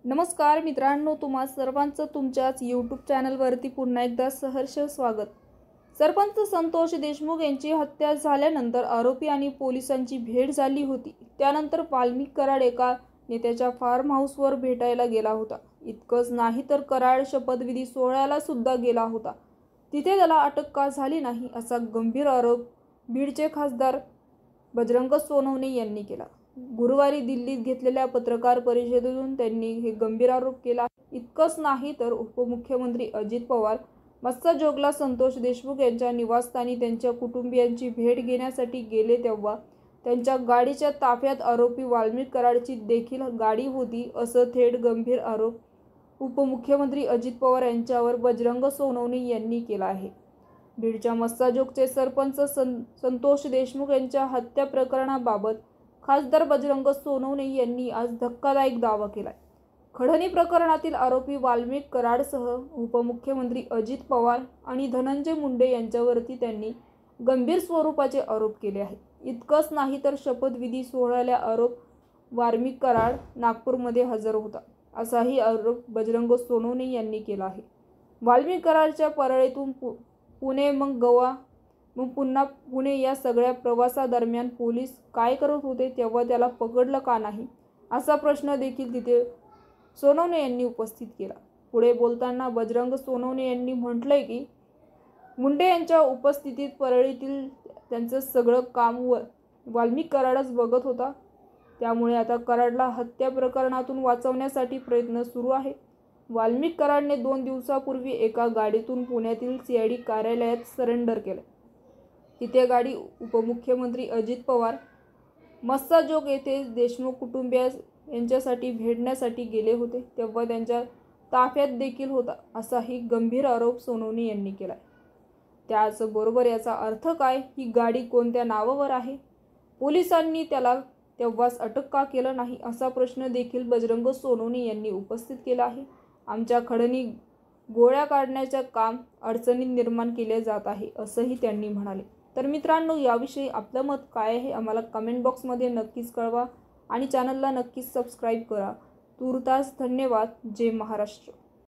नमस्कार मित्रांनो, तुम्हा सर्वांचं तुमच्याच यूट्यूब चॅनलवरती पुन्हा एकदा सहर्ष स्वागत। सरपंच संतोष देशमुख यांची हत्या झाल्यानंतर आरोपी आणि पोलिसांची भेट झाली होती। त्यानंतर वाल्मिक कराड एका नेत्याच्या फार्म हाऊसवर भेटायला गेला होता। इतकंच नाही तर कराड शपथविधी सोहळ्याला सुद्धा गेला होता। तिथे त्याला अटक का झाली नाही असा गंभीर आरोप बीडचे खासदार बजरंग सोनवणे यांनी केला। गुरुवारी दिल्लीत घेतलेल्या पत्रकार परिषदेतून त्यांनी हे गंभीर आरोप केला। इतकंच नाही तर उपमुख्यमंत्री अजित पवार मस्साजोगला संतोष देशमुख यांच्या निवासस्थानी त्यांच्या कुटुंबियांची भेट घेण्यासाठी गेले तेव्हा त्यांच्या गाडीच्या ताफ्यात आरोपी वाल्मिक कराडची देखील गाडी होती, असं थेट गंभीर आरोप उपमुख्यमंत्री अजित पवार यांच्यावर बजरंग सोनवणे यांनी केला आहे। बीडच्या मस्साजोगचे सरपंच संतोष देशमुख यांच्या हत्या प्रकरणाबाबत खासदार बजरंग सोनवणे यांनी आज धक्कादायक दावा केलाय। खडणी प्रकरणातील आरोपी वाल्मिक कराडसह उपमुख्यमंत्री अजित पवार आणि धनंजय मुंडे यांच्यावरती त्यांनी गंभीर स्वरूपाचे आरोप केले आहेत। इतकंच नाही तर शपथविधी सोहळ्याला आरोप वाल्मिक कराड नागपूरमध्ये हजर होता, असाही आरोप बजरंग सोनवणे यांनी केला आहे। वाल्मिक कराडच्या परळीतून पुणे मग गोवा मग पुन्हा पुणे या सगळ्या प्रवासादरम्यान पोलीस काय करत होते तेव्हा त्याला पकडलं का नाही, असा प्रश्न देखील तिथे सोनवणे यांनी उपस्थित केला। पुढे बोलताना बजरंग सोनवणे यांनी म्हटलंय की मुंडे यांच्या उपस्थितीत परळीतील त्यांचं सगळं काम वाल्मिक कराडच बघत होता, त्यामुळे आता कराडला हत्या प्रकरणातून वाचवण्यासाठी प्रयत्न सुरू आहे। वाल्मिक कराडने 2 दिवसापूर्वी एका गाडीतून पुण्यातील CID कार्यालयात सरेंडर केलं। तिथे गाडी उपमुख्यमंत्री अजित पवार मस्साजोग येथे देशमुख कुटुंबीय यांच्यासाठी भेटण्यासाठी गेले होते तेव्हा त्यांच्या ताफ्यात देखील होता, असाही गंभीर आरोप सोनवणे यांनी केलाय। त्याचबरोबर याचा अर्थ काय, ही गाडी कोणत्या नावावर आहे, पोलिसांनी त्याला तेव्हाच अटक का केलं नाही, असा प्रश्न देखील बजरंग सोनवणे यांनी उपस्थित केला आहे। आमच्या खडणी गोळ्या काढण्याच्या काम अडचणी निर्माण केल्या जात आहे, असंही त्यांनी म्हणाले। तर मित्रांनो, याविषयी आपलं मत काय आहे आम्हाला कमेंट बॉक्समध्ये नक्कीच कळवा आणि चॅनलला नक्कीच सबस्क्राईब करा। तूर्तास धन्यवाद। जय महाराष्ट्र।